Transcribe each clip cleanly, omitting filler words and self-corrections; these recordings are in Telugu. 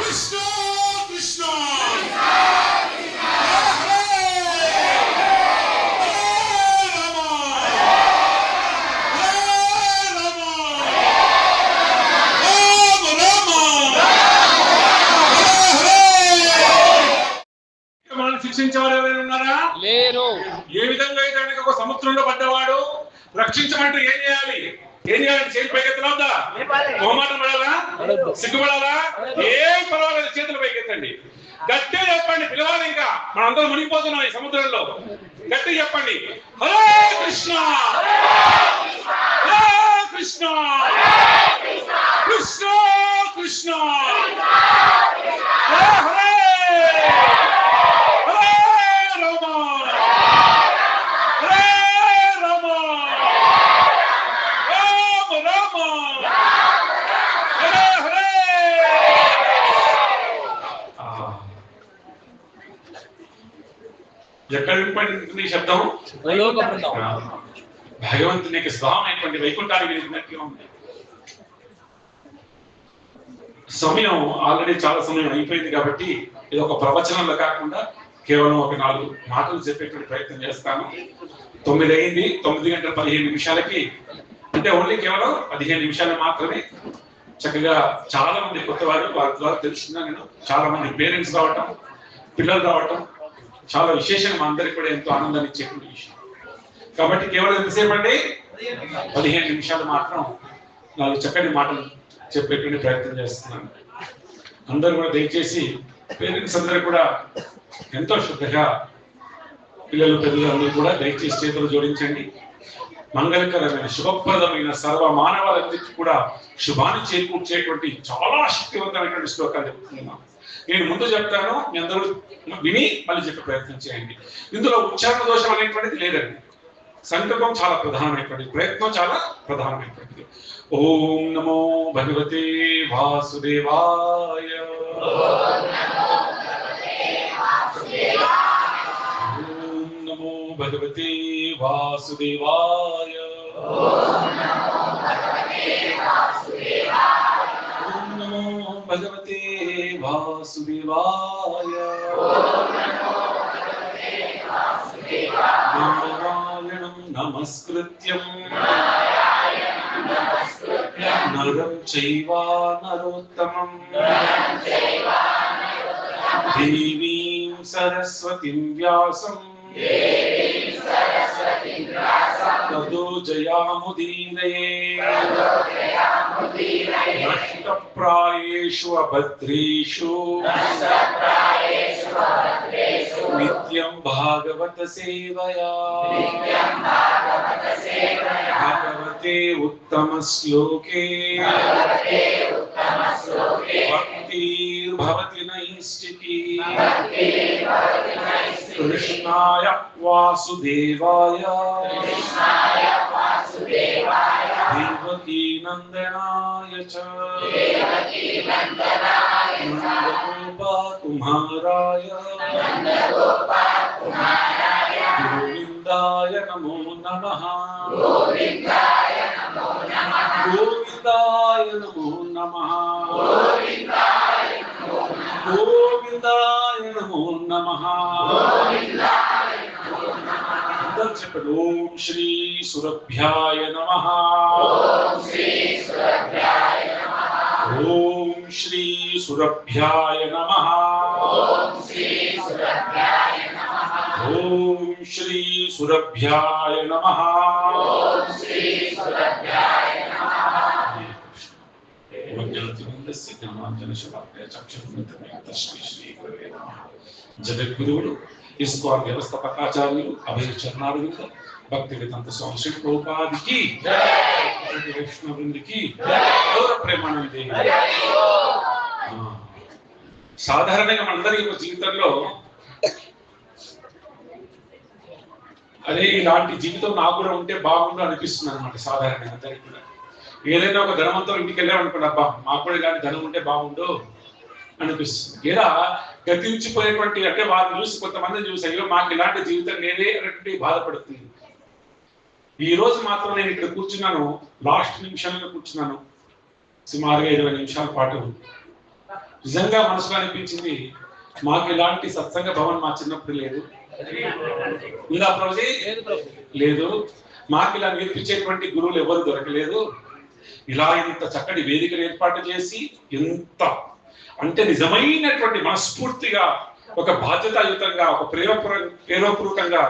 కృష్ణ కృష్ణ శిక్షించేవారు ఎవరైనా ఉన్నారా? లేరు. ఏ విధంగా అయితే ఒక సముద్రంలో పడ్డవాడు రక్షించమంటే ఏం చేయాలి? చేతులు పైకెత్తదా? మొహమాటం పడాలా? సిగ్గుపడాలా? ఏం పర్వాలేదు, చేతులు పైకెత్తండి. గట్టిగా చెప్పండి, పిలవాలి. ఇంకా మనందరం మునిగిపోతున్నాం ఈ సముద్రంలో. గట్టిగా చెప్పండి, హరే కృష్ణ హరే కృష్ణ కృష్ణ కృష్ణ హరే హరే ఎక్కడ వినపడింది శబ్దం? భగవంతునికి స్వామైనటువంటి వైకుంఠానికి వెళ్ళినట్టుగా ఉంది. సమయం ఆల్రెడీ చాలా సమయం అయిపోయింది కాబట్టి ఇది ఒక ప్రవచనంలో కాకుండా కేవలం ఒక 4 మాటలు చెప్పేటువంటి ప్రయత్నం చేస్తాను. 9 అయింది. 9 గంటల 15 నిమిషాలకి, అంటే ఓన్లీ కేవలం 15 నిమిషాలు మాత్రమే చక్కగా చాలా మంది కొత్తవారు, వారి ద్వారా తెలుస్తున్నా నేను, చాలా మంది పేరెంట్స్ రావటం, పిల్లలు రావటం చాలా విశేషంగా మా అందరికి కూడా ఎంతో ఆనందాన్ని ఇచ్చేటువంటి విషయం. కాబట్టి కేవలం ఎంతసేపు అండి? 15 నిమిషాలు మాత్రం 4 చక్కటి మాటలు చెప్పేటువంటి ప్రయత్నం చేస్తున్నాను. అందరూ కూడా దయచేసి పేరెంట్స్ అందరూ కూడా ఎంతో శ్రద్ధగా, పిల్లలు పెద్దలు అందరూ కూడా దయచేసి చేతులు జోడించండి. మంగళకరమైన శుభప్రదమైన సర్వ మానవాళందరికీ కూడా శుభాన్ని చేకూర్చేటువంటి చాలా శక్తివంతమైనటువంటి శ్లోకాలు చెప్తున్నాను. నేను ముందు చెప్తాను, మీ అందరూ విని మళ్ళీ చెప్పే ప్రయత్నం చేయండి. ఇందులో ఉచ్చారణ దోషం అనేటువంటిది లేదండి. సంకల్పం చాలా ప్రధానమైనటువంటిది, ప్రయత్నం చాలా ప్రధానమైనటువంటిది. ఓం నమో భగవతే వాసుదేవాయ. ఓం నమో భగవతే వాసుదేవాయ. ఓం నమో భగవతే వాసుదేవాయ. నారాయణం నమస్కృత్యం నరం చైవ నరోత్తమం దేవీం సరస్వతిం వ్యాసం తదో జయాముదీరయే. నష్టప్రాయేషు అభద్రేషు నిత్యం భాగవత సేవయా. భగవతే ఉత్తమ శ్లోకే భక్తిర్భవతి నైష్ఠికీ. కృష్ణాయ వాసుదేవాయ దేవకీ నందనాయ చ నందగోపకుమారాయ గోవిందాయ నమో నమః. గోవిందాయ నమో నమః. గోవిందాయ నమో నమః. అందరూ చెప్పండి, ఓం శ్రీ సురభ్యాయ నమః. ఓం శ్రీ సురభ్యాయ నమః. ఓం శ్రీ సురభ్యాయ నమః. జగద్గురువులు ఇస్కాన్ వ్యవస్థాపకాచార్యులు అభయ చరణారవింద భక్తి వేదాంత స్వామి శ్రీ ప్రభుపాదికి వైష్ణవునికి ప్రేమానంది. సాధారణంగా మనందరి యొక్క జీవితంలో అదే ఇలాంటి జీవితం నాకు కూడా ఉంటే బాగుండు అనిపిస్తుంది అనమాట. సాధారణంగా అందరికీ కూడా ఏదైనా ఒక ధనవంతం ఇంటికి వెళ్ళామనుకోండి, అబ్బా మాకు కూడా ఇలాంటి ధనం ఉంటే బాగుండు అనిపిస్తుంది. లేదా గతించిపోయేటువంటి, అంటే వారిని చూసి కొంతమంది చూసి అయ్యో మాకు ఇలాంటి జీవితం లేదే అనేటువంటి బాధపడుతుంది. ఈ రోజు మాత్రం నేను ఇక్కడ కూర్చున్నాను, లాస్ట్ నిమిషంలో కూర్చున్నాను, సుమారుగా 20 నిమిషాల పాటు నిజంగా మనసులో అనిపించింది, మాకు ఇలాంటి సత్సంగ భవన్ మా చిన్నప్పుడు లేదు. ఉందా ప్రభుజీ? లేదు. మాకు ఇలా నేర్పించేటువంటి గురువులు ఎవరు దొరకలేదు. ఇలా ఇంత చక్కటి వేదికలు ఏర్పాటు చేసి ఎంత అంటే నిజమైనటువంటి మనస్ఫూర్తిగా ఒక బాధ్యతాయుతంగా ఒక ప్రేమపూర్వకంగా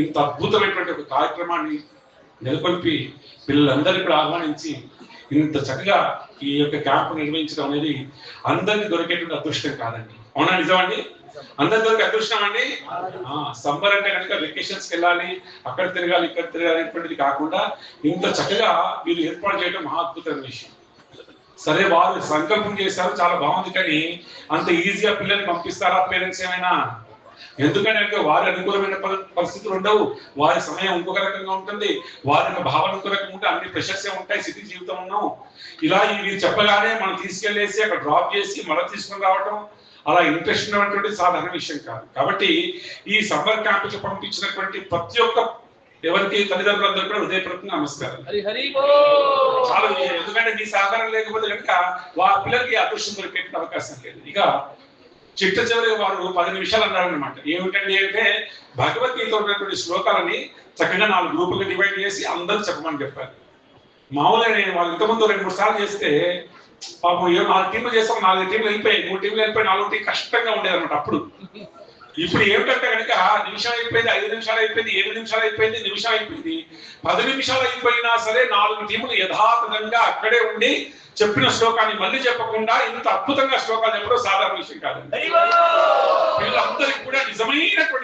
ఇంత అద్భుతమైనటువంటి ఒక కార్యక్రమాన్ని నెలకొల్పి పిల్లలందరినీ కూడా ఆహ్వానించి ఇంత చక్కగా ఈ యొక్క క్యాంపు నిర్వహించడం అనేది అందరికీ దొరికేటువంటి అదృష్టం కాదండి. అవునా? నిజమండి? అందరి దొరికి అదృష్టం అండి. సమ్మర్ అంటే కనుక వెకేషన్స్కి వెళ్ళాలి, అక్కడ తిరగాలి, ఇక్కడ తిరగాలి అనేటువంటిది కాకుండా ఇంత చక్కగా వీళ్ళు ఏర్పాటు చేయడం మహా అద్భుతమైన విషయం. సరే, వారు సంకల్పం చేశారు, చాలా బాగుంది. కానీ అంత ఈజీగా పిల్లల్ని పంపిస్తారా పేరెంట్స్ ఏమైనా? ఎందుకంటే వారి అనుకూలమైన పరిస్థితులు ఉండవు, వారి సమయం ఇంకొక రకంగా ఉంటుంది, వారి యొక్క భావన ఇంకొక రకంగా ఉంటే అన్ని ప్రెషర్సే ఉంటాయి. సిటీ జీవితం ఉన్నాం. ఇలా ఇవి చెప్పగానే మనం తీసుకెళ్లేసి అక్కడ డ్రాప్ చేసి మళ్ళీ తీసుకుని రావటం అలా ఇంట్రెస్ట్ ఉన్నటువంటి సాధారణ విషయం కాదు. కాబట్టి ఈ సమ్మర్ క్యాంపుకి పంపించినటువంటి ప్రతి ఒక్క ఎవరికి తల్లిదండ్రులందరూ కూడా హృదయపూర్వకంగా నమస్కారం. చాలా ఎందుకంటే మీ సహకారం లేకపోతే కనుక వారి పిల్లలకి అదృష్టం దొరికే అవకాశం లేదు. ఇక చిట్ట చివరి వారు 10 నిమిషాలు అన్నారనమాట. ఏమిటండి అంటే భగవద్గీత ఉన్నటువంటి శ్లోకాలని చక్కగా 4 గ్రూపులుగా డివైడ్ చేసి అందరూ చెప్పమని చెప్పారు. మామూలుగా నేను వాళ్ళు ఇంతకుముందు 2-3 సార్లు చేస్తే పాపం 4 టీంలు చేస్తాం, 4 టీంలు వెళ్ళిపోయి 3 టీంలు వెళ్ళిపోయి 4 టీం కష్టంగా ఉండేది అనమాట అప్పుడు. ఇప్పుడు ఏమిటంటే కనుక నిమిషం అయిపోయింది, 5 నిమిషాలు అయిపోయింది, 7 నిమిషాలు అయిపోయింది, నిమిషం అయిపోయింది, 10 నిమిషాలు అయిపోయినా సరే 4 టీములు యథాతథంగా అక్కడే ఉండి చెప్పిన శ్లోకాన్ని మళ్ళీ చెప్పకుండా ఇంత అద్భుతంగా శ్లోకాలు చెప్పడం సాధారణ విషయం కాదండి. వీళ్ళందరికీ కూడా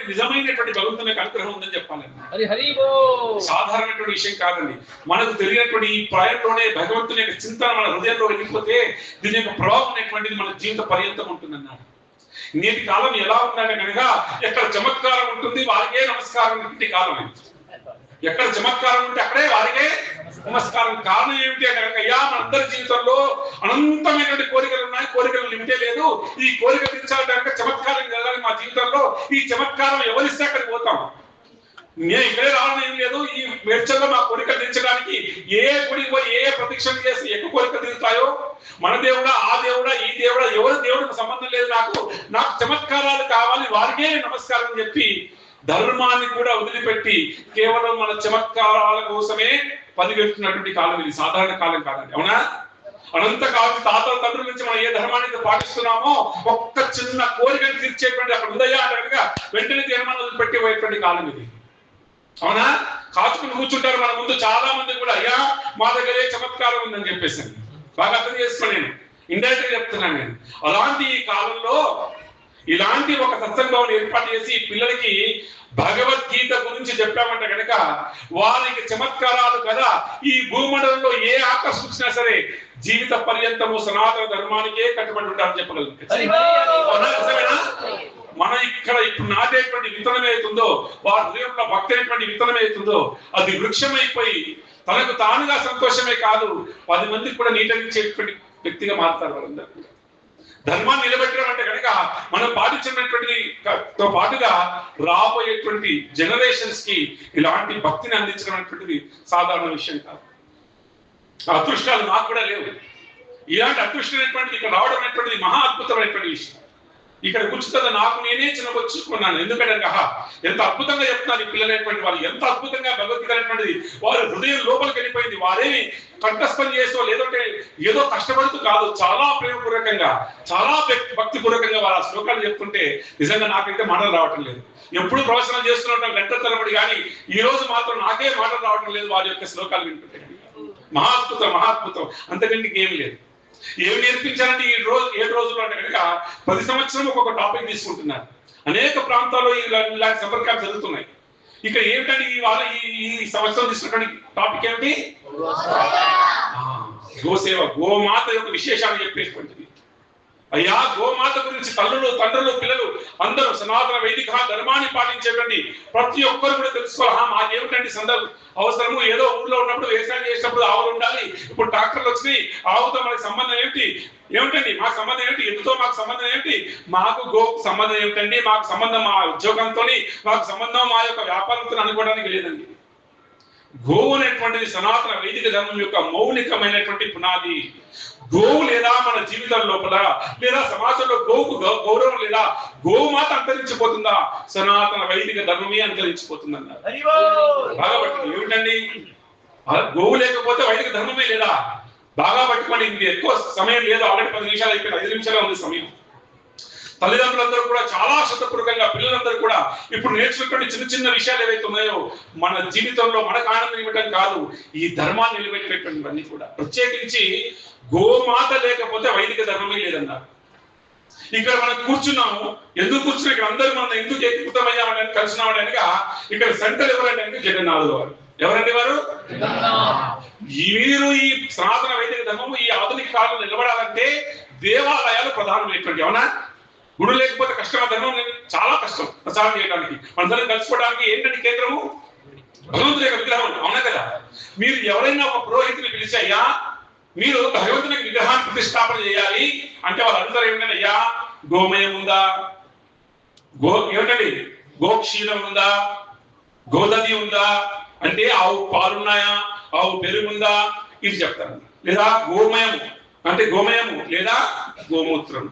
నిజమైనటువంటి భగవంతుని యొక్క అనుగ్రహం ఉందని చెప్పాలండి. సాధారణమైనటువంటి విషయం కాదండి. మనకు తెలియనటువంటి ఈ ప్రాయంలోనే భగవంతుని యొక్క చింతన మన హృదయంలో వెళ్ళిపోతే దీని యొక్క ప్రభావం అనేటువంటిది మన జీవిత పర్యంతం ఉంటుందన్నారు. నేటి కాలం ఎలా ఉందంటే కనుక ఎక్కడ చమత్కారం ఉంటుంది వారికే నమస్కారం ఉంటుంది కాలం. ఎక్కడ చమత్కారం ఉంటే అక్కడే వారికే నమస్కారం. కారణం ఏమిటి అంటే కనుక అయ్యా మనందరి జీవితంలో అనంతమైనటువంటి కోరికలు ఉన్నాయి, కోరికలు లిమిటే లేదు. ఈ కోరిక తీర్చాలి కనుక చమత్కారం జరగాలి మా జీవితంలో. ఈ చమత్కారం ఎవరిస్తే అక్కడికి పోతాం. నేను ఇక్కడే రావడం ఏం లేదు. ఈ వెచ్చల్లో మా కోరికలు తీర్చడానికి ఏ గుడికి పోయి ఏ ప్రదక్షిణ చేసి ఎక్కువ కోరికలు తీరుతాయో మన దేవుడా, ఆ దేవుడా, ఈ దేవుడా, ఎవరి దేవుడికి సంబంధం లేదు. నాకు చమత్కారాలు కావాలి, వారికే నమస్కారం చెప్పి ధర్మాన్ని కూడా వదిలిపెట్టి కేవలం మన చమత్కారాల కోసమే పదిగెడుతున్నటువంటి కాలం ఇది. సాధారణ కాలం కాదండి. అవునా? అనంత కాలం తాతల తండ్రుల నుంచి మనం ఏ ధర్మాన్ని పాటిస్తున్నామో ఒక్క చిన్న కోరికను తీర్చేటువంటి అక్కడ ఉదయా అంటే వెంటనే ధర్మాన్ని వదిలిపెట్టి పోయేటువంటి కాలం ఇది. అవునా? కాచుకుని కూర్చుంటారు మన ముందు చాలా మంది కూడా. అయ్యా మా దగ్గరే చమత్కారం ఉందని చెప్పేసి బాగా అర్థం చేసుకుని నేను ఇండైరెక్ట్ గా చెప్తున్నాను. నేను అలాంటి ఈ కాలంలో ఇలాంటి ఒక సత్సంగం ఏర్పాటు చేసి పిల్లలకి భగవద్గీత గురించి చెప్పామంటే కనుక వారికి చమత్కారాలు కదా ఈ భూమండలంలో ఏ ఆకర్షించినా సరే జీవిత పర్యంతము సనాతన ధర్మానికే కట్టుబడి ఉంటారని చెప్పగలుగుతారు. మన ఇక్కడ ఇప్పుడు నాటేటువంటి విత్తనం ఏతుందో వారి హృదయంలో భక్తి అయినటువంటి విత్తనం ఏతుందో అది వృక్షమైపోయి తనకు తానుగా సంతోషమే కాదు 10 మందికి కూడా నీటనిచ్చేటువంటి వ్యక్తిగా మారుతారు. వాళ్ళందరూ ధర్మాన్ని నిలబెట్టడం అంటే కనుక మనం పాటించినటువంటితో పాటుగా రాబోయేటువంటి జనరేషన్స్ కి ఇలాంటి భక్తిని అందించడం అనేటువంటిది సాధారణ విషయం కాదు. అదృష్టాలు నాకు కూడా లేవు. ఇలాంటి అదృష్టమైనటువంటిది ఇక్కడ రావడం అనేటువంటిది మహా అద్భుతమైనటువంటి విషయం. ఇక్కడ కూర్చుందా నాకు నేనే చిన్నకొచ్చుకున్నాను. ఎందుకంటే ఎంత అద్భుతంగా చెప్తున్నారు ఈ పిల్లలైనటువంటి వాళ్ళు, ఎంత అద్భుతంగా భగవద్గీత అనేటువంటిది వారి హృదయం లోపలికి వెళ్ళిపోయింది. వారేమి కంఠస్థం చేసో లేదంటే ఏదో కష్టపడుతూ కాదు, చాలా ప్రేమపూర్వకంగా చాలా భక్తిపూర్వకంగా వారు ఆ శ్లోకాలు చెప్తుంటే నిజంగా నాకైతే మాటలు రావటం లేదు. ఎప్పుడు ప్రవచనం చేస్తున్నట్టు గంట తరబడి కానీ ఈ రోజు మాత్రం నాకే మాటలు రావటం లేదు వారి యొక్క శ్లోకాలు వింటుంటే. మహాద్భుతం అంతకంటే ఏమి లేదు. ఏమి నేర్పించాలంటే ఈ రోజు 7 రోజులు అంటే కనుక ప్రతి సంవత్సరం ఒక్కొక్క టాపిక్ తీసుకుంటున్నారు. అనేక ప్రాంతాల్లో ఇలాంటి సమ్మర్ క్యాంప్ జరుగుతున్నాయి. ఇక ఏమిటంటే ఈ సంవత్సరం తీసుకున్నటువంటి టాపిక్ ఏమిటి? గోసేవ, గోమాత యొక్క విశేషాలు చెప్పేటువంటిది. అయ్యా గోమాత గురించి తల్లులు తండ్రులు పిల్లలు అందరూ సనాతన వైదిక ధర్మాన్ని పాటించేటువంటి ప్రతి ఒక్కరు కూడా తెలుసుకోవాలి. మాకేమిటండి అవసరము, ఏదో ఊర్లో ఉన్నప్పుడు వ్యవసాయం చేసినప్పుడు ఆవులు ఉండాలి, ఇప్పుడు ట్రాక్టర్లు వచ్చినాయి, ఆవుతో మనకి సంబంధం ఏమిటండి మాకు సంబంధం ఏమిటి, ఎద్దుతో మాకు సంబంధం ఏమిటి, మాకు గోకు సంబంధం ఏమిటండి, మాకు సంబంధం మా ఉద్యోగంతో, మాకు సంబంధం మా యొక్క వ్యాపారంతో అనుకోవడానికి లేదండి. గోవు అనేటువంటిది సనాతన వైదిక ధర్మం యొక్క మౌలికమైనటువంటి పునాది. గోవు లేదా మన జీవితం లోపల లేదా సమాజంలో గోవుకు గౌరవం లేదా గోవు మాత అంతరించిపోతుందా? సనాతన వైదిక ధర్మమే అంతరించిపోతుందన్నారు. బాగా పట్టుకుని ఏమిటండి, గోవు లేకపోతే వైదిక ధర్మమే లేదా? బాగా పట్టుకొని ఇది ఎక్కువ సమయం లేదు, ఆల్రెడీ 10 నిమిషాలు అయిపోయింది, 5 నిమిషాలే ఉంది సమయం. తల్లిదండ్రులందరూ కూడా చాలా శ్రద్ధపూర్వకంగా పిల్లలందరూ కూడా ఇప్పుడు నేర్చుకున్నటువంటి చిన్న చిన్న విషయాలు ఏవైతే ఉన్నాయో మన జీవితంలో మనకు ఆనందం ఇవ్వడం కాదు, ఈ ధర్మాన్ని నిలబెట్టేటువంటివన్నీ కూడా. ప్రత్యేకించి గోమాత లేకపోతే వైదిక ధర్మమే లేదన్నారు. ఇక్కడ మనం కూర్చున్నాము, ఎందుకు కూర్చున్నా ఇక్కడ అందరూ మనం ఎందుకు ఏకీకృతమయ్యామని కలిసినామనగా ఇక్కడ సెంటర్ ఎవరంటే జగన్నాథుల వారు. ఎవరండి వారు? మీరు ఈ సనాతన వైదిక ధర్మము ఈ ఆధునిక కాలంలో నిలబడాలంటే దేవాలయాలు ప్రధానమైనటువంటి. అవునా? గుడి లేకపోతే కష్టం, ధర్మం చాలా కష్టం ప్రచారం చేయడానికి. మనందరం కలుసుకోవడానికి ఏంటంటే కేంద్రము భగవంతుని యొక్క విగ్రహం. అవునా కదా? మీరు ఎవరైనా ఒక పురోహితుని పిలిచి అయ్యా మీరు భగవంతుని విగ్రహాన్ని ప్రతిష్టాపన చేయాలి అంటే వాళ్ళు అందరూ ఏమిటంటే అయ్యా గోమయం ఉందా, ఏమిటండి గోక్షీరం ఉందా, గోదది ఉందా, అంటే ఆవు పాలున్నాయా, ఆవు పెరుగుందా, ఇది చెప్తారు. లేదా గోమయము అంటే గోమయము లేదా గోమూత్రం,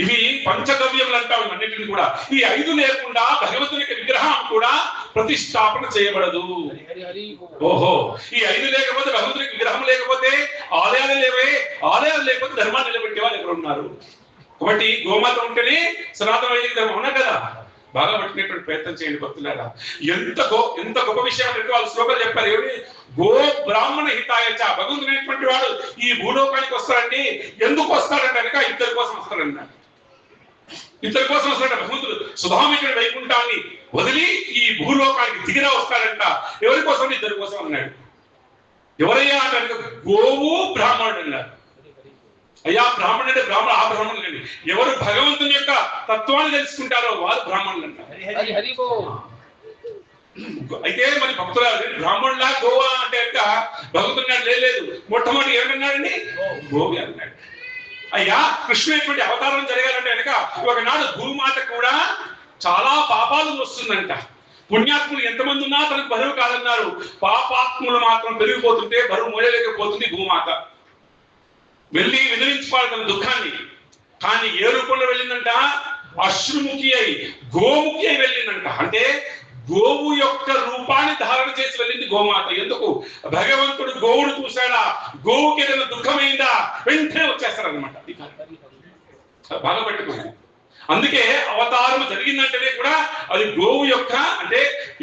ఇవి పంచగవ్యములు అంటాం. అన్నింటిని కూడా ఈ 5 లేకుండా భగవంతుని యొక్క విగ్రహం కూడా ప్రతిష్టాపన చేయబడదు. ఓహో, ఈ 5 లేకపోతే భగవంతునికి విగ్రహం లేకపోతే ఆలయాలు లేవే, ఆలయాలు లేకపోతే ధర్మాన్ని నిలబెట్టే వాళ్ళు ఎక్కడ ఉన్నారు? కాబట్టి గోమాత ఉంటేనే సనాతన వైదిక ధర్మం. అవునా కదా? బాగా పట్టినటువంటి ప్రయత్నం చేయండి భక్తులారా. ఎంత గొప్ప విషయం అంటే వాళ్ళు శ్లోకాలు చెప్పారు. ఏమి గో బ్రాహ్మణ హితాయచ, భగవంతుడైనటువంటి వాడు ఈ భూలోకానికి వస్తాడండి. ఎందుకు వస్తాడంటే కనుక ఇద్దరి కోసం వస్తాడన్నాడు. ఇద్దరి కోసం వస్తాడంట భగవంతుడు. సుధామికుడి వైకుంఠాన్ని వదిలి ఈ భూలోకానికి దిగిరా వస్తాడంట. ఎవరి కోసం? ఇద్దరి కోసం అన్నాడు. ఎవరయ్యా అంటే గోవు బ్రాహ్మణుడు అన్నారు. అయ్యా బ్రాహ్మణుడు అంటే బ్రాహ్మణ ఆ బ్రాహ్మణులు అండి. ఎవరు భగవంతుని యొక్క తత్వాన్ని తెలుసుకుంటారో వారు బ్రాహ్మణులు అంటారు. అయితే మరి భక్తుల బ్రాహ్మణులా గోవా అంటే కనుక భగవంతుడు లేదు. మొట్టమొదటి ఏమన్నాడండి? గోవి అన్నాడు. అయ్యా కృష్ణుడు అవతారం జరగాలంటే కనుక ఒకనాడు భూమాత కూడా చాలా పాపాలు వస్తుందంట. పుణ్యాత్ములు ఎంతమంది ఉన్నా తనకు బరువు కాదన్నారు. పాపాత్ములు మాత్రం పెరిగిపోతుంటే బరువు మోయలేకపోతుంది భూమాత. వెళ్ళి విదిలించుకోవాలి తన దుఃఖాన్ని. కానీ ఏ రూపంలో వెళ్ళిందంట? అశ్రుముఖి అయి గోముఖి అయి వెళ్ళిందంట. అంటే గోవు యొక్క రూపాన్ని ధారణ చేసి వెళ్ళింది గోమాత. ఎందుకు? భగవంతుడు గోవును చూశాడా, గోవుకి ఏదైనా దుఃఖమైందా వెంటనే వచ్చేస్తారనమాట. బాగా పెట్టుకోండి. అందుకే అవతారం జరిగిందంటేనే కూడా అది గోవు యొక్క అంటే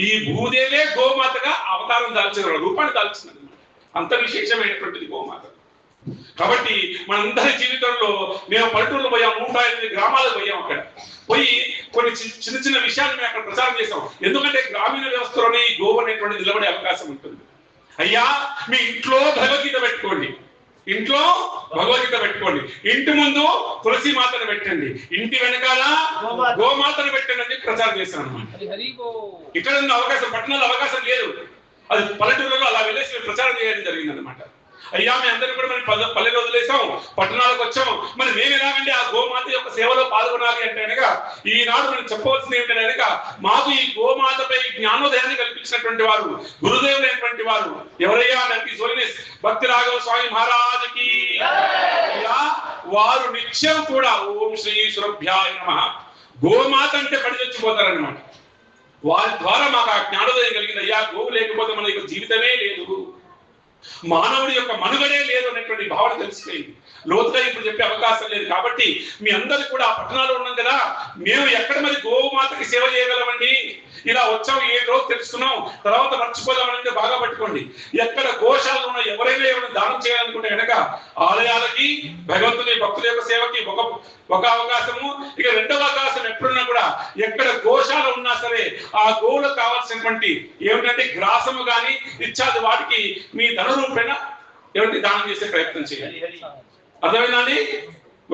ఈ భూదేవే గోమాతగా అవతారం దాల్చిన రూపాన్ని దాల్చింది అనమాట. అంత విశేషమైనటువంటిది గోమాత. కాబట్టి మనందరి జీవితంలో మేము పల్లెటూరులో పోయాం, 108 గ్రామాలకు పోయాం. అక్కడ పోయి కొన్ని చిన్న చిన్న విషయాలు మేము అక్కడ ప్రచారం చేసాం. ఎందుకంటే గ్రామీణ వ్యవస్థలోనే ఈ గోవు అనేటువంటి నిలబడే అవకాశం ఉంటుంది. అయ్యా మీ ఇంట్లో భగవద్గీత పెట్టుకోండి, ఇంట్లో భగవద్గీత పెట్టుకోండి, ఇంటి ముందు తులసి మాతను పెట్టండి, ఇంటి వెనకాల గోమాతను పెట్టండి అని చెప్పి ప్రచారం చేశాను అనమాట. ఇక్కడ ఉన్న అవకాశం పట్టణాల్లో అవకాశం లేదు. అది పల్లెటూరులో అలా వెళ్ళేసి ప్రచారం చేయడం జరిగింది అనమాట. అయ్యా మీ అందరినీ కూడా మనం పల్లెలు వదిలేసాం, పట్టణాలకు వచ్చాం, మరి మేము ఎలాగంటే ఆ గోమాత యొక్క సేవలో పాల్గొనాలి అంటే కనుక ఈనాడు మనం చెప్పవలసింది ఏమిటంటే కనుక మాకు ఈ గోమాతపై జ్ఞానోదయాన్ని కల్పించినటువంటి వారు గురుదేవులైనటువంటి వారు ఎవరయ్యా అంటే సోలినిస్ భక్తి రాఘవ స్వామి మహారాజుకి. వారు నిత్యం కూడా ఓం శ్రీ సురభ్యాయ నమః గోమాత అంటే పడి చచ్చిపోతారనమాట. వారి ద్వారా మాకు ఆ జ్ఞానోదయం కలిగింది. అయ్యా గోవు లేకపోతే మన యొక్క జీవితమే లేదు, మానవుడి యొక్క మనుగడే లేదు అనేటువంటి భావన తెలిసిపోయింది. లోతుగా ఇప్పుడు చెప్పే అవకాశం లేదు. కాబట్టి మీ అందరూ కూడా పట్టణాలు ఉన్నాం కదా, మేము ఎక్కడ మరి గోమాతకి సేవ చేయగలమండి? ఇలా వచ్చాం 7 రోజులు తెలుసుకున్నాం, తర్వాత మర్చిపోదామని బాగా పట్టుకోండి. ఎక్కడ గోశాలు ఉన్నా ఎవరైనా ఏమైనా దానం చేయాలనుకుంటే కనుక ఆలయాలకి భగవంతుని భక్తుల యొక్క సేవకి ఒక అవకాశము. ఇక రెండవ అవకాశం ఎప్పుడున్నా కూడా ఎక్కడ గోశాల ఉన్నా సరే ఆ గోవులకు కావాల్సినటువంటి ఏమిటంటే గ్రాసము కానీ ఇత్యాది వాటికి మీ ధన రూపేణ ఏమిటి దానం చేసే ప్రయత్నం చేయాలి. అర్థమైందండి?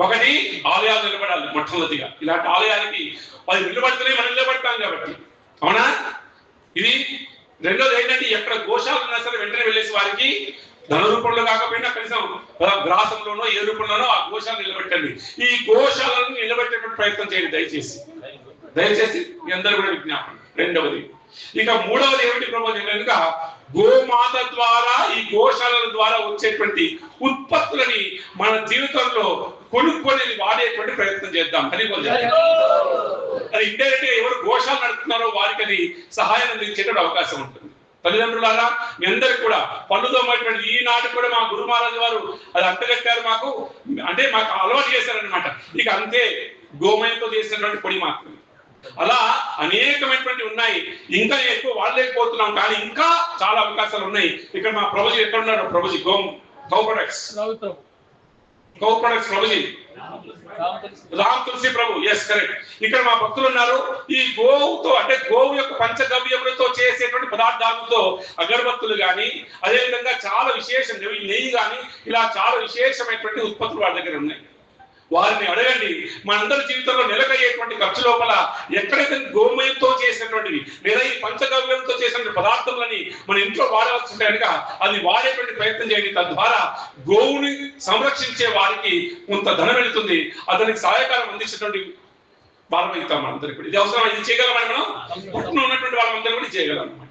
ఒకటి ఆలయాలు నిలబడాలి మొట్టమొదటిగా. ఇలాంటి ఆలయాలకి అది నిలబడితేనే మనం నిలబడతాం కాబట్టి. అవునా? ఇది రెండోది ఏంటంటే ఎక్కడ గోశాలు ఉన్నా సరే వెంటనే వెళ్ళేసి వారికి ధన రూపంలో కాకపోయినా కనీసం గ్రాసంలోనో ఏ రూపంలోనో ఆ గోశాలను నిలబెట్టండి. ఈ గోశాలను నిలబెట్టేటువంటి ప్రయత్నం చేయండి దయచేసి మీ అందరూ కూడా విజ్ఞాపన. రెండవది. ఇక మూడవది ఏమిటి ప్రభావం కనుక గోమాత ద్వారా, ఈ గోశాలల ద్వారా వచ్చేటువంటి ఉత్పత్తులని మన జీవితంలో కొనుక్కొని వాడేటువంటి ప్రయత్నం చేద్దాం. అది ఇండైరెక్ట్ గా ఎవరు గోశాల నడుపుతున్నారో వారికి అది సహాయం అందించేటువంటి అవకాశం ఉంటుంది. తల్లిదండ్రులారా, మీ అందరికి కూడా పన్నుతోమైనటువంటి ఈనాడు కూడా మా గురు మహారాజు వారు అది అంటగట్టారు మాకు, అంటే మాకు అలవాటు చేశారనమాట. ఇక అంతే గోమయంతో చేసినటువంటి పొడి మాత్రమే. అలా అనేకమైనటువంటి ఉన్నాయి, ఇంకా ఎక్కువ వాడలేకపోతున్నాం, కానీ ఇంకా చాలా అవకాశాలు ఉన్నాయి. ఇక్కడ మా ప్రభుజీ ఎక్కడ ఉన్నారు? ప్రభుజీ కౌ ప్రొడక్ట్స్ ప్రభుజీ రామ్ తులసి ప్రభు, ఎస్ కరెక్ట్. ఇక్కడ మా భక్తులు ఉన్నారు. ఈ గోవుతో, అంటే గోవు యొక్క పంచగవ్యములతో చేసేటువంటి పదార్థాలతో అగరబత్తులు కానీ, అదేవిధంగా చాలా విశేషం నెయ్యి కానీ, ఇలా చాలా విశేషమైనటువంటి ఉత్పత్తులు వాళ్ళ దగ్గర ఉన్నాయి. వారిని అడగండి. మనందరి జీవితంలో నెలకయ్యేటువంటి ఖర్చు లోపల ఎక్కడైతే గోమయంతో చేసినటువంటివి లేదా ఈ పంచగవ్యంతో చేసినటువంటి పదార్థములని మన ఇంట్లో వాడవలసి ఉంటే కనుక అది వాడేటువంటి ప్రయత్నం చేయండి. తద్వారా గోవుని సంరక్షించే వారికి కొంత ధనం వెళుతుంది, అతనికి సహాయకారం అందించేటువంటి భారమవుతాం మనందరికీ కూడా. ఇది అవసరం, ఇది చేయగలమని మనం పుట్టున ఉన్నటువంటి వాళ్ళందరూ కూడా చేయగలం అనమాట.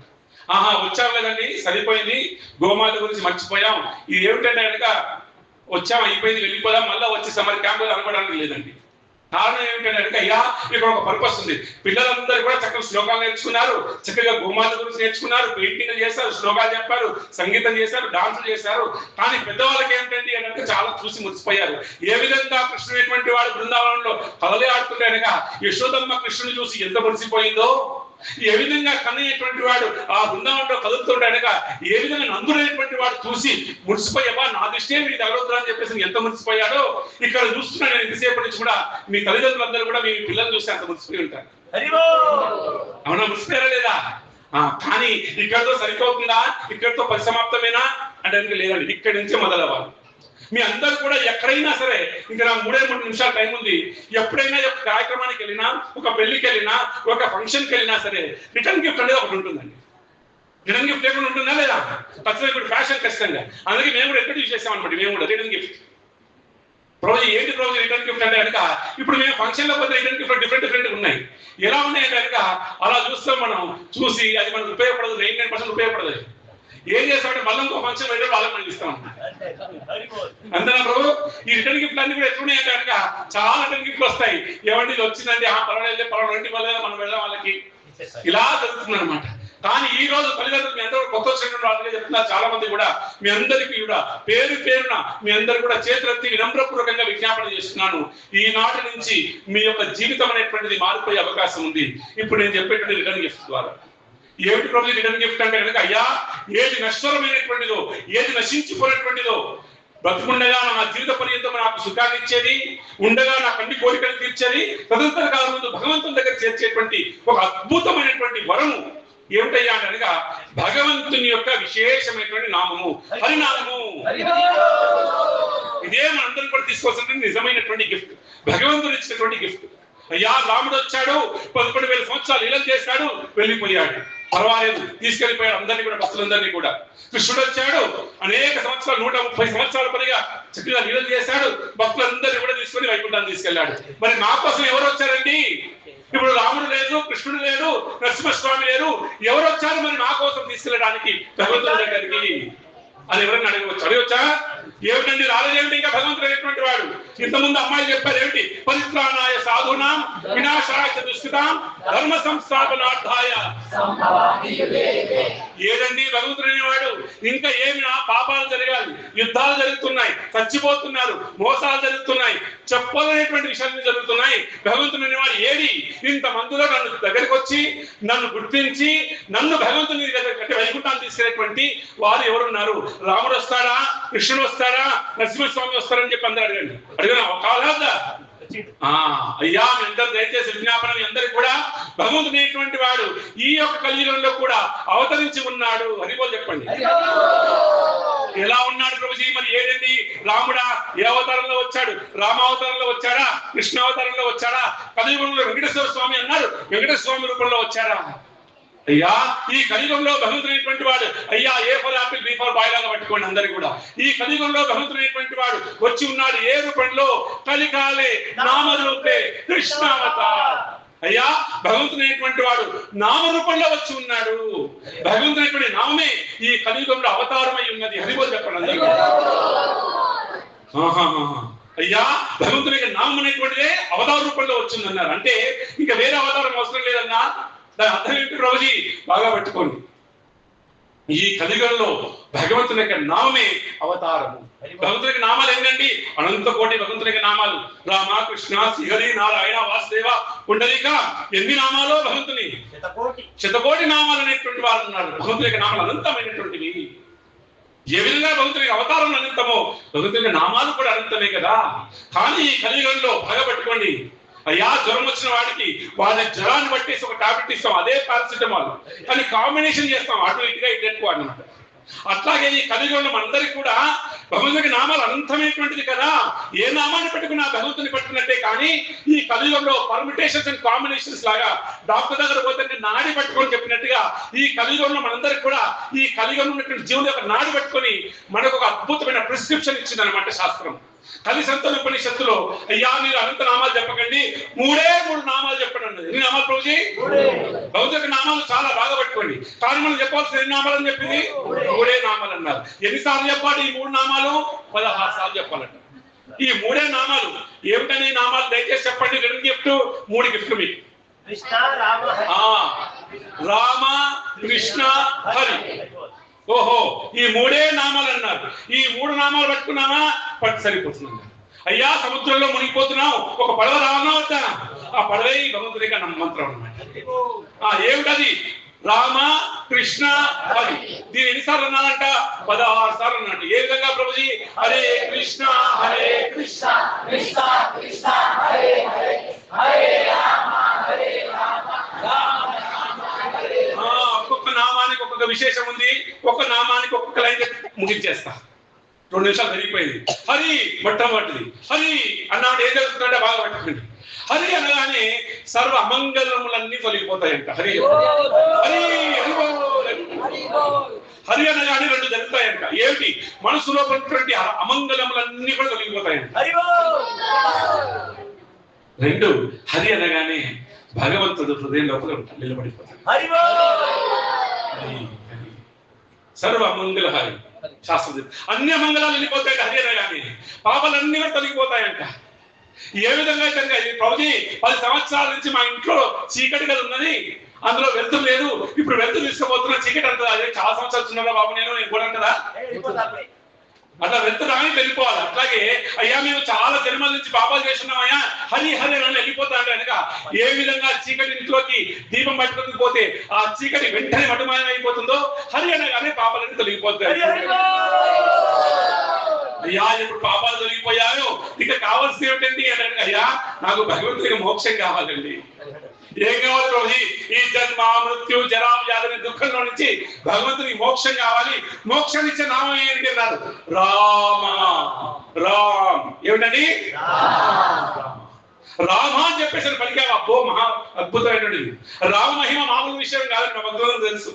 వచ్చాం లేదండి, సరిపోయింది, గోమాత గురించి మర్చిపోయాం, ఇది ఏమిటంటే కనుక వచ్చాం అయిపోయింది వెళ్ళిపోదాం మళ్ళీ వచ్చి సమ్మర్ క్యాంప్ అనుకోవడానికి లేదండి. కారణం ఏమిటంటే అయ్యా ఇక్కడ ఒక పర్పస్ ఉంది. పిల్లలందరూ కూడా చక్కగా శ్లోకాలు నేర్చుకున్నారు, చక్కగా గోమాత గురించి నేర్చుకున్నారు, పెయింటింగ్ చేశారు, శ్లోకాలు చెప్పారు, సంగీతం చేశారు, డాన్సులు చేశారు. కానీ పెద్దవాళ్ళకి ఏమిటండి అంటే చాలా చూసి మురిసిపోయారు. ఏ విధంగా కృష్ణుడు వాడు బృందావనంలో కలలే ఆడుతుంటే అనగా యశోదమ్మ కృష్ణుని చూసి ఎంత మురిసిపోయిందో, ఏ విధంగా కన్నయ్యేటువంటి వాడు ఆ బృందావనంలో కదులుతుండగా ఏ విధంగా నందుడైనటువంటి వాడు చూసి మురిసిపోయావా, నా దృష్టి మీరు తగలవుతున్నా అని చెప్పేసి ఎంత మురిసిపోయాడో ఇక్కడ చూస్తున్నాను నేను. ఇంతసేపటి నుంచి కూడా మీ తల్లిదండ్రులందరూ కూడా మీ పిల్లలు చూసి అంత మురిసిపోయి ఉంటారు. అవునా, మురిసిపోయారా లేదా? కానీ ఇక్కడితో సరిపోతుందా, ఇక్కడితో పరిసమాప్తమేనా అంటే లేదండి, ఇక్కడి నుంచే మొదలవ్వాలి. మీ అందరూ కూడా ఎక్కడైనా సరే, ఇంకా నాకు 3 నిమిషాల టైం ఉంది, ఎప్పుడైనా ఒక కార్యక్రమానికి వెళ్ళినా, ఒక పెళ్లికి వెళ్ళినా, ఒక ఫంక్షన్కి వెళ్ళినా సరే రిటర్న్ గిఫ్ట్ అనేది ఒకటి ఉంటుందండి. రిటర్న్ గిఫ్ట్ లేకుండా ఉంటుందా లేదా? ఖచ్చితంగా ఇప్పుడు ఫ్యాషన్ ఖచ్చితంగా. అందుకే మేము కూడా ఇంట్రడ్యూస్ చేసామన్నమాట. మేము కూడా రిటర్న్ గిఫ్ట్ రోజు ఏంటి రోజు రిటర్న్ గిఫ్ట్ అంటే కనుక ఇప్పుడు మేము ఫంక్షన్లో పోతే రిటర్న్ గిఫ్ట్ డిఫరెంట్ ఉన్నాయి. ఎలా ఉన్నాయంటే కనుక అలా చూస్తాం మనం, చూసి అది మనకు ఉపయోగపడదు, 99% ఉపయోగపడదు. ఏం చేస్తామంటే మళ్ళీ ఇంకో ఫంక్షన్ వెళ్ళి వాళ్ళకి మనం ఇస్తాం. అంతేనా ప్రభు? ఈ రిటర్న్ గిఫ్ట్లు అన్ని కూడా ఎట్లున్నాయంటే కనుక చాలా రిటర్న్ గిఫ్ట్లు వస్తాయి. ఏమంటే ఇది వచ్చిందండి, పర్వాలేదు పర్వాలేదు మనం వెళ్ళాం వాళ్ళకి, ఇలా జరుగుతుంది అనమాట. కానీ ఈ రోజు తల్లిదండ్రులు మీ అందరూ కొత్త వచ్చినటువంటి వాళ్ళకి చెప్తున్నారు, చాలా మంది కూడా మీ అందరికీ కూడా పేరున మీ అందరూ కూడా చేతులెత్తి వినమ్రపూర్వకంగా విజ్ఞాపన చేస్తున్నాను. ఈనాటి నుంచి మీ యొక్క జీవితం అనేటువంటిది మారిపోయే అవకాశం ఉంది ఇప్పుడు నేను చెప్పేటువంటి రిటర్న్ గిఫ్ట్ ద్వారా. ఏమిటి ప్రభు రిటర్న్ గిఫ్ట్ అంటే కనుక అయ్యా, ఏది నశ్వరమైనటువంటిదో, ఏది నశించిపోయినటువంటిదో, బ్రతుకుండగా నా జీవిత పర్యంతం నాకు సుఖాన్ని ఇచ్చేది, ఉండగా నాకు అన్ని కోరికలు తీర్చేది, తదుపరి కాలం ముందు భగవంతుని దగ్గర చేర్చేటువంటి ఒక అద్భుతమైనటువంటి వరము ఏమిటయ్యా అనగా భగవంతుని యొక్క విశేషమైనటువంటి నామము, హరినామము. ఇదే మనందరం కూడా తీసుకోవాల్సిన నిజమైనటువంటి గిఫ్ట్, భగవంతుడు ఇచ్చినటువంటి గిఫ్ట్. అయ్యా, రాముడు వచ్చాడు, 11,000 సంవత్సరాలు లీలలు చేశాడు, వెళ్ళిపోయాడు, పర్వాలేదు, తీసుకెళ్లిపోయాడు అందరినీ కూడా, భక్తులందరినీ కూడా. కృష్ణుడు వచ్చాడు, అనేక సంవత్సరాలు 130 సంవత్సరాల పనిగా చక్కగా లీలలు చేశాడు, భక్తులందరినీ కూడా తీసుకొని వైకుంఠాన్ని తీసుకెళ్లాడు. మరి మా కోసం ఎవరు వచ్చారండి? ఇప్పుడు రాముడు లేదు, కృష్ణుడు లేడు, నరసింహస్వామి లేరు, ఎవరు వచ్చారు మరి మా కోసం తీసుకెళ్ళడానికి భగవంతుడి దగ్గరికి? అది ఎవరైనా అడగవచ్చా? ఏమిటండి రాలేదేమిటి ఇంకా భగవంతుడు అనేటువంటి వాడు? ఇంతకుముందు అమ్మాయిలు చెప్పారు ఏమిటి? పరిత్రాణాయ సాధూనాం వినాశాయ దుష్కృతాం ధర్మ సంస్థాపనార్థాయ. ఏదండి భగవంతుడు అనేవాడు? ఇంకా ఏమి పాపాలు జరగాలి, యుద్ధాలు జరుగుతున్నాయి, చచ్చిపోతున్నారు, మోసాలు జరుగుతున్నాయి, చెప్పలేనటువంటి విషయాలు జరుగుతున్నాయి. భగవంతుడు అనేవాడు ఏడి? ఇంతమందిలో నన్ను దగ్గరికి వచ్చి నన్ను గుర్తించి నన్ను భగవంతుని దగ్గర కట్టి వైకుంఠాన్ని తీసుకెళ్ళేటువంటి వారు ఎవరున్నారు? రాముడు వస్తాడా, కృష్ణుడు వస్తాడా, నరసింహస్వామి వస్తారని చెప్పి అందరూ అడిగినా కాదా? అయ్యా, మీ అందరూ దయచేసి విజ్ఞాపన, మీ అందరికి కూడా భగవంతుడు అనేటువంటి వాడు ఈ యొక్క కలియుగంలో కూడా అవతరించి ఉన్నాడు. హరిబోల్ చెప్పండి. ఎలా ఉన్నాడు ప్రభుజీ? మరి ఏదండి? రాముడా ఏ అవతారంలో వచ్చాడు? రామావతారంలో వచ్చాడా, కృష్ణావతారంలో వచ్చాడా, కలియుగంలో వెంకటేశ్వర స్వామి అన్నారు, వెంకటేశ్వర స్వామి రూపంలో వచ్చాడా? అయ్యా, ఈ కలియుగంలో భగవంతుడైనటువంటి వాడు, అయ్యా A for apple B for boy లాగా పట్టుకోండి అందరికి కూడా. ఈ కలియుగంలో భగవంతుడైనటువంటి వాడు వచ్చి ఉన్నాడు ఏ రూపంలో? కలికాలే నామరూపే కృష్ణావతార్. అయ్యా భగవంతునైనటువంటి వాడు నామరూపంలో వచ్చి ఉన్నాడు. భగవంతునైనటువంటి నామే ఈ కలియుగంలో అవతారమై ఉన్నది. హరిబోల్ చెప్పండి. అయ్యా భగవంతుని యొక్క నామం అనేటువంటిదే అవతార రూపంలో వచ్చిందన్నారు. అంటే ఇంకా వేరే అవతారం అవసరం లేదన్నా. దాని అర్థం ఏంటి ప్రభుజీ? బాగా పట్టుకోండి. ఈ కలియుగంలో భగవంతుని యొక్క నామే అవతారము. భగవంతుని యొక్క నామాలు ఏంటండి? అనంత కోటి భగవంతుని యొక్క నామాలు. రామ, కృష్ణ, శ్రీహరి, నారాయణ, వాసుదేవ, పుండరీక. ఎన్ని నామాలు భగవంతుని? శతకోటి నామాలు అనేటువంటి వారు ఉన్నారు. భగవంతుని యొక్క నామాలు అనంతమైనటువంటివి. ఏ విధంగా భగవంతుని అవతారం అనంతమో భగవంతుని నామాలు కూడా అనంతమే కదా. కానీ ఈ కలియుగంలో బాగా పట్టుకోండి. అయ్యా జ్వరం వచ్చిన వాడికి వాడి జ్వరాన్ని పట్టేసి ఒక టాబ్లెట్ ఇస్తాం, అదే పారాసిటమాల్. కానీ కాంబినేషన్ చేస్తాం అటు ఇటుగా ఇటు ఎక్కువ అన్నమాట. అట్లాగే ఈ కలియుగంలో మనందరికీ కూడా భగవంతుని నామాలు అనంతమైనటువంటిది కదా. ఏ నామాన్ని పెట్టుకున్నా భగవంతుని పట్టుకున్నట్టే. కానీ ఈ కలియుగంలో పర్మిటేషన్స్ అండ్ కాంబినేషన్స్ లాగా డాక్టర్ దగ్గర పోతే నాడి పట్టుకొని చెప్పినట్టుగా ఈ కలియుగంలో మనందరికి కూడా ఈ కలియుగంలో ఉన్నటువంటి జీవుల యొక్క నాడి పట్టుకొని మనకు ఒక అద్భుతమైన ప్రిస్క్రిప్షన్ ఇచ్చింది అనమాట శాస్త్రం. కలి సంతోష ఉపనిషత్తులో అయ్యా మీరు అనంత నామాలు చెప్పకండి, మూడు నామాలు చెప్పండి అన్నది. ఎన్ని నామాలు ప్రభుజీ? భగవంతుని నామాలు చాలా బాగా పట్టుకోండి. కానీ మనం చెప్పాల్సిన ఎన్ని నామాలు అని చెప్పింది? మూడే నామాలు అన్నారు. ఎన్నిసార్లు చెప్పాలి ఈ మూడు నామాలు? 16 సార్లు చెప్పాలంట. ఈ మూడే నామాలు ఏమిటని నామాలు దయచేసి చెప్పండి. 2 గిఫ్ట్ 3 గిఫ్ట్ మీకు. రామ, కృష్ణ, హరి. ఓహో ఈ మూడే నామాలు అన్నారు. ఈ 3 నామాలు పట్టుకున్నామా పట్టు సరిపోతున్నాం. అయ్యా సముద్రంలో మునిగిపోతున్నాం, ఒక పడవ రావన్నా వద్దా? ఆ పడవే భగవంతుని యొక్క మంత్రం అన్నమాట. ఏమిటది? రామ, కృష్ణ, హరి. దీని ఎన్నిసార్లు అన్నారంట? 16 సార్లు అన్నట్టు. ఏ విధంగా ప్రభుజీ? హరే కృష్ణ హరే కృష్ణ కృష్ణ కృష్ణ హరే హరే హరే రామ హరే రామ రామ ఒక్కొక్క నామానికి ఒక్కొక్క విశేషం ఉంది. ఒక్క నామానికి ఒక్కొక్క లైన్ ముగించేస్తా. 2 నిమిషాలు జరిగిపోయింది. హరి మొట్టమొదటిది. హరి అన్నాడు ఏం జరుగుతుందంటే బాగా పట్టుకోండి. హరి అనగానే సర్వ అమంగళములన్నీ తొలగిపోతాయంట. హరి హరి హరి అనగానే 2 జరుగుతాయంట. ఏమిటి? మనసులో ఉన్నటువంటి అమంగళములన్నీ కూడా తొలగిపోతాయంట. 2 హరి అనగానే భగవంతుడు హృదయం లోపల నిలబడిపోతాడు. సర్వ మంగళ హరి శాస్త్రం. అన్ని మంగళాలు వెళ్ళిపోతాయంట హరి అనగానే. పాపాలన్నీ కూడా తొలగిపోతాయంట. ఏ విధంగా అయితే ప్రభుజీ 10 సంవత్సరాల నుంచి మా ఇంట్లో చీకటి గది ఉన్నది, అందులో వెలుతురు లేదు, ఇప్పుడు వెలుతురు తీసుకుపోతున్నా, చీకటి అంటదా? అదే చాలా సంవత్సరాలు చిన్నదా బాబు నేను కూడా అంటదా? అట్లా వెళ్తున్నా వెళ్ళిపోవాలి. అట్లాగే అయ్యా మేము చాలా జన్మల నుంచి పాపాలు చేస్తున్నామయ్యా హరి హరి అని వెళ్ళిపోతాడు కనుక ఏ విధంగా చీకటి ఇంట్లోకి దీపం పట్టుకుని పోతే ఆ చీకటి వెంటనే మటుమాయం అయిపోతుందో హరి అనగానే పాపాలన్నీ తొలగిపోతాయి. అయ్యా ఇప్పుడు పాపాలు తొలగిపోయాయో ఇక కావాల్సింది ఏమిటండి అని అయ్యా నాకు భగవంతుడికి మోక్షం కావాలండి. ఏం కావాలి ప్రభుజీ? ఈ జన్మ మృత్యు జరా వ్యాధి దుఃఖంలో నుంచి భగవంతునికి మోక్షం కావాలి. మోక్షం ఇచ్చే నామం ఏంటి అన్నారు? రామ. రామ్ ఏమిటండి? రామ అని చెప్పేసి పలికాము. అబ్బో మహా అద్భుతమైనది. రామ మహిమ మామూలు విషయం కాదని మా భక్తులకు తెలుసు.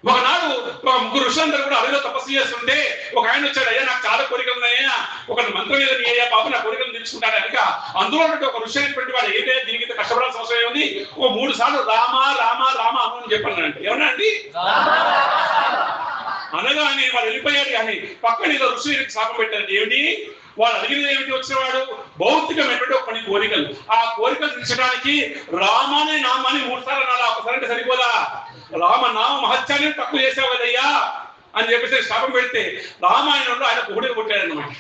ఒకనాడు ఒక 3 ఋషులందరూ కూడా అడవిలో తపస్సు చేస్తుంటే ఒక ఆయన వచ్చాడు. అయ్యా నాకు చాలా కోరికలు ఉన్నాయా, ఒక మంత్రం ఏదో అయ్యా పాప నా కోరికలు తెచ్చుకుంటాడు కనుక అందులో ఒక ఋషి అయినటువంటి వాడు ఏదే దీనికి కష్టపడాల్సిన అవసరం ఏముంది, ఓ 3 సార్లు రామ రామ రామ అని చెప్పానంటే ఏమన్నా అండి అనగానే వాడు వెళ్ళిపోయాడు. కానీ పక్కన ఏదో ఋషి శాపం పెట్టారు. ఏమిటి? వాడు అడిగినది ఏమిటి? వచ్చినవాడు భౌతికమైనటువంటి కొన్ని కోరికలు. ఆ కోరికలు తీర్చడానికి రామాని నామాన్ని 3 సార్లు అనాలా? ఒకసారి అంటే సరిపోదా? రామ నామ మహత్యాన్ని తక్కువ చేసావు కదయ్యా అని చెప్పేసి శాపం పెడితే రామాయణంలో ఆయన ఒకటి కొట్టాడు అన్నమాట.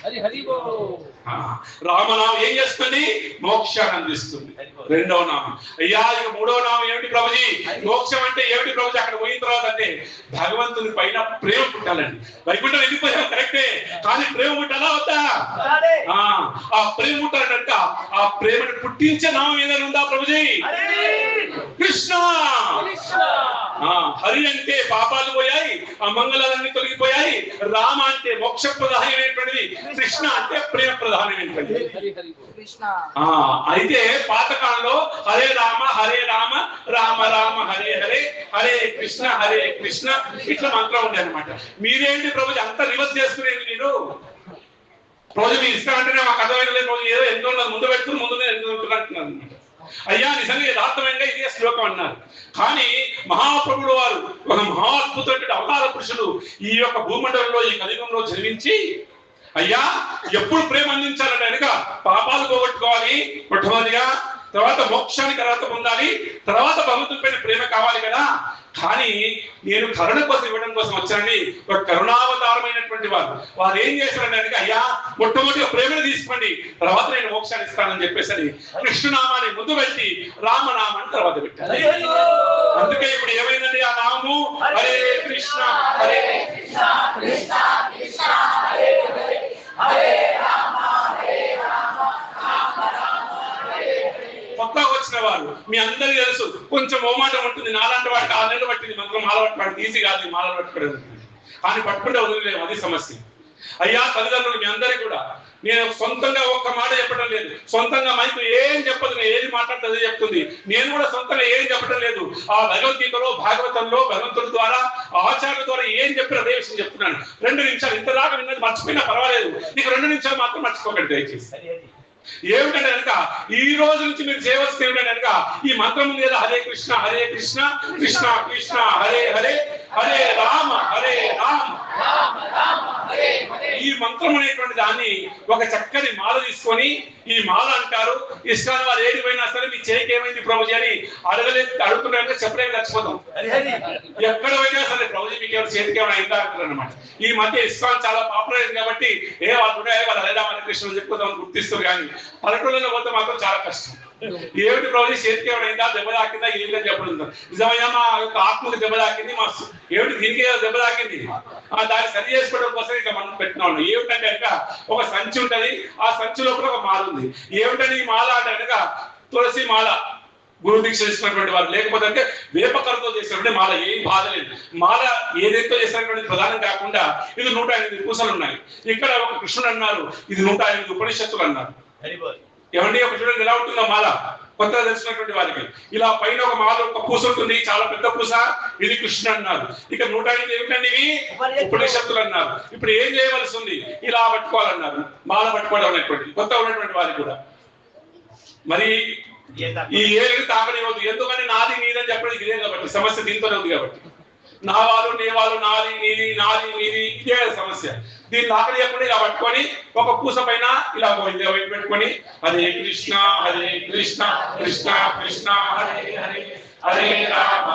రామనామం ఏం చేస్తుంది? మోక్షాన్ని అందిస్తుంది. 2వ నామం. అయ్యా ఇక 3వ నామం ఏమిటి ప్రభుజీ? మోక్షం అంటే ఏమిటి ప్రభుజీ? అక్కడ పోయిన తర్వాత అంటే భగవంతుని పైన ప్రేమ పుట్టాలండి. వైకుంఠం వెళ్ళిపోయాం కరెక్టే, కానీ ప్రేమ పుట్టాలా వద్దా? ఆ ప్రేమ పుట్టాలంట. ఆ ప్రేమను పుట్టించే నామం ఏదైనా ఉందా ప్రభుజీ? కృష్ణ. హరి అంటే పాపాలు పోయాయి, ఆ మంగళాలన్నీ తొలగిపోయాయి. రామ అంటే మోక్ష ప్రధానమైనటువంటిది, కృష్ణ అంటే ప్రేమ ప్రధానమైనటువంటిది. అయితే పాతకాలంలో హరే రామ రామ రామ హరే హరే హరే కృష్ణ ఇట్లా మంత్రం ఉండే అనమాట. మీరేంటి ప్రభుజీ అంతా రివర్స్ చేసుకునేది? మీరు రోజు మీ ఇష్టం అంటేనే మాకు అర్థమైన లేదు. రోజు ఏదో ఎంతో ముందు పెడుతున్నారు, ముందునే అంటున్నారు అనమాట. అయ్యా నిజంగా యథార్థమైన ఇదే శ్లోకం అన్నారు. కానీ మహాప్రభుడు వారు ఒక మహా అద్భుతమైన అవతార పురుషులు ఈ యొక్క భూమండలంలో ఈ కలియుగంలో జన్మించి అయ్యా ఎప్పుడు ప్రేమ అందించాలంటే కనుక పాపాలు పోగొట్టుకోవాలి మొట్టమొదటిగా, తర్వాత మోక్షానికి అర్హత పొందాలి, తర్వాత భగవంతుని పైన ప్రేమ కావాలి కదా. కానీ నేను కరుణ కోసం ఇవ్వడం కోసం వచ్చానని ఒక కరుణావతారమైనటువంటి వారు ఏం చేశారంటే కనుక అయ్యా మొట్టమొదటిగా ప్రేమను తీసుకోండి, తర్వాత నేను మోక్షాన్ని ఇస్తానని చెప్పేసి కృష్ణనామాన్ని ముందు పెట్టి రామనామాన్ని తర్వాత పెట్టారు. అందుకే ఇప్పుడు ఏమైందండి ఆ నామము? హరే కృష్ణ హరే కృష్ణ కృష్ణ కృష్ణ హరే హరే హరే రామ హరే రామ రామ రామ హరే హరే. కొత్తగా వచ్చిన వారు మీ అందరికీ తెలుసు, కొంచెం మోమాటం ఉంటుంది. నాలాంటి వాడికి 6 నెలలు పట్టింది మంత్రం మాల పట్టుకోవడానికి. ఈజీ కాదు మాల పట్టుకోవడం, కానీ పట్టుకుంటే వదిలేము, అది సమస్య. అయ్యా తల్లిదండ్రులు మీ అందరికీ కూడా నేను సొంతంగా ఒక్క మాట చెప్పడం లేదు, సొంతంగా మైకు ఏం చెప్పదు, నేను ఏది మాట్లాడుతుంది చెప్తుంది. నేను కూడా సొంతంగా ఏం చెప్పడం లేదు. ఆ భగవద్గీతలో భాగవతంలో భగవంతుడి ద్వారా ఆచార్యుల ద్వారా ఏం చెప్పిన అదే విషయం చెప్తున్నాను. 2 నిమిషాలు ఇంతదాకా విన్నది మర్చిపోయినా పర్వాలేదు, నీకు 2 నిమిషాలు మాత్రం మర్చిపోకండి దయచేసి. ఏమిటంటే కనుక ఈ రోజు నుంచి మీరు చేయవలసింది ఏమిటంటే కనుక ఈ మంత్రం మీద హరే కృష్ణ కృష్ణ కృష్ణ హరే హరే హరే రామ ఈ మంత్రం అనేటువంటి దాన్ని ఒక చక్కని మాల తీసుకొని ఈ మాల అంటారు. ఇష్టాన్ని వారు ఏది పోయినా సరే మీ చేయికి ఏమైంది ప్రభుజీ అని అడుగుతున్నారంటే చెప్పలేక చచ్చిపోతాం. ఎక్కడ పోయినా సరే ప్రభుజీ మీకు ఎవరు చేతికి ఏమైనా అయిందా అంటారు అనమాట. ఈ మధ్య ఇస్కాన్ చాలా పాపులర్ అయింది కాబట్టి వాళ్ళు హరే రామ హరే కృష్ణ చెప్పుకోదామని గుర్తిస్తారు. కానీ పల్లెటూళ్ళలో పోతే మాత్రం చాలా కష్టం. ఏమిటి ప్రభుజీ చేతికి ఏమైనా అయిందా, దెబ్బ తాకిందా, ఏంటని చెప్పడం. నిజమయ్యా మా యొక్క ఆత్మకు దెబ్బ తాకింది, మా ఏమిటి దీనికి దెబ్బ తాకింది, దాన్ని సరి చేసుకోవడం కోసం ఇక మనం పెట్టినాం. ఏమిటంటే కనుక ఒక సంచి ఉంటది, ఆ సంచి లోపల ఒక మాల ఉంది. ఏమిటంటే ఈ మాల అంటే కనుక తులసి మాల, గురు దీక్ష చేసినటువంటి వారు, లేకపోతే అంటే వేపకరతో చేసినటువంటి మాల. ఏం బాధ లేదు. మాల ఏదైతే చేసినటువంటి ప్రధానం కాకుండా ఇది 108 పూసలు ఉన్నాయి. ఇక్కడ ఒక కృష్ణుడు అన్నారు, ఇది 108 ఉపనిషత్తులు అన్నారు. ఏమండి ఒక చూడండి ఎలా ఉంటుందో మాల కొత్తగా తెలిసినటువంటి వారికి. ఇలా పైన ఒక మాల ఒక పూస ఉంటుంది, చాలా పెద్ద పూస, ఇది కృష్ణుడు అన్నారు. ఇక 108 ఏమిటండి ఇవి ఉపనిషత్తులు అన్నారు. ఇప్పుడు ఏం చేయవలసి ఉంది, ఇలా పట్టుకోవాలన్నారు, మాల పట్టుకోవడం అనేటువంటి కొత్త ఉన్నటువంటి వారికి కూడా. మరి ఈ ఏది తాకనివ్వద్దు, ఎందుకని నాది నీదని చెప్పడానికి ఇదే కాబట్టి సమస్య దీంతోనే ఉంది కాబట్టి. నా వాళ్ళు నీ వాళ్ళు, నాది నీది నాది నీది, ఇదే సమస్య. దీన్ని ఆకలియకుండా ఇలా పట్టుకొని ఒక పూస పైన ఇలా పెట్టుకొని హరే కృష్ణ కృష్ణ కృష్ణ హరే హరే హరే రామ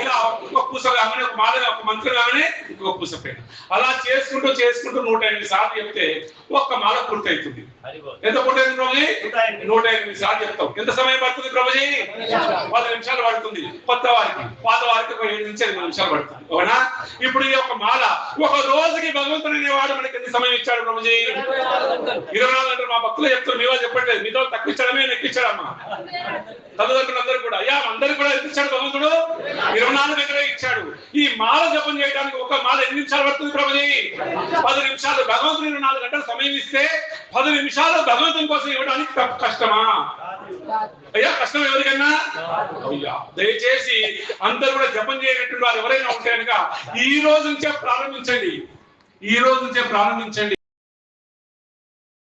ఇలా ఒక పూస కాగానే, ఒక మాల ఒక మంత్రం కాగానే ఇంకొక పూస పైన అలా చేసుకుంటూ 108 సార్లు చెప్తే ఒక్క మాల పూర్తి అవుతుంది. ఎంత పూర్తయింది ప్రభుజీ? 108 సార్లు చెప్తాం. ఎంత సమయం పడుతుంది ప్రభుజీ? 10 నిమిషాలు పడుతుంది కొత్త వారికి, పాత వారికి ఒక 7 నుంచి 8 నిమిషాలు పడుతుంది. అవునా? ఇప్పుడు ఈ యొక్క మాల ఒక రోజుకి భగవంతుని వాడు మనకి ఎంత సమయం ఇచ్చాడు ప్రభుజీ? 24 గంటలు. మా భక్తులు చెప్తారు, మీ వాళ్ళు చెప్పట్లేదు, మీతో తక్కువ ఇచ్చాడమే ఎక్కిచ్చాడమ్మా. తల్లిదండ్రులందరూ కూడా అయ్యా అందరికి కూడా ఇచ్చాడు భగవంతుడు, 24 గంటలే ఇచ్చాడు. ఈ మాల జపం చేయడానికి ఒక మాల ఎన్ని నిమిషాలు పడుతుంది ప్రభుజీ? 10 నిమిషాలు. భగవంతుడు 24 గంటలు సమయం ఇస్తే 10 నిమిషాలు భగవంతుని కోసం ఇవ్వడానికి కష్టమా అయ్యా? కష్టం ఎవరికన్నా? అయ్యా దయచేసి అందరూ కూడా జపం చేయనటువంటి వారు ఎవరైనా ఉంటే కనుక ఈ రోజు నుంచే ప్రారంభించండి.